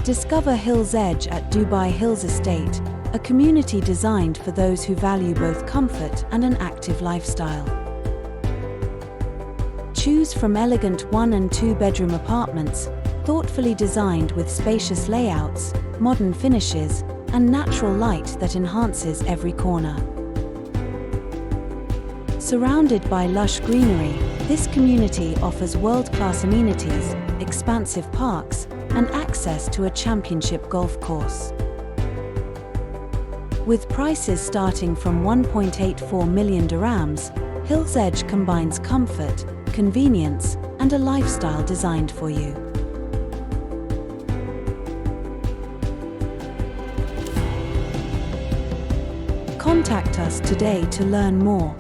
Discover Hillsedge at Dubai Hills Estate, a community designed for those who value both comfort and an active lifestyle. Choose from elegant 1 and 2 bedroom apartments, thoughtfully designed with spacious layouts, modern finishes, and natural light that enhances every corner. Surrounded by lush greenery, this community offers world-class amenities, expansive parks, and access to a championship golf course. With prices starting from 1.84 million dirhams, Hillsedge combines comfort, convenience, and a lifestyle designed for you. Contact us today to learn more.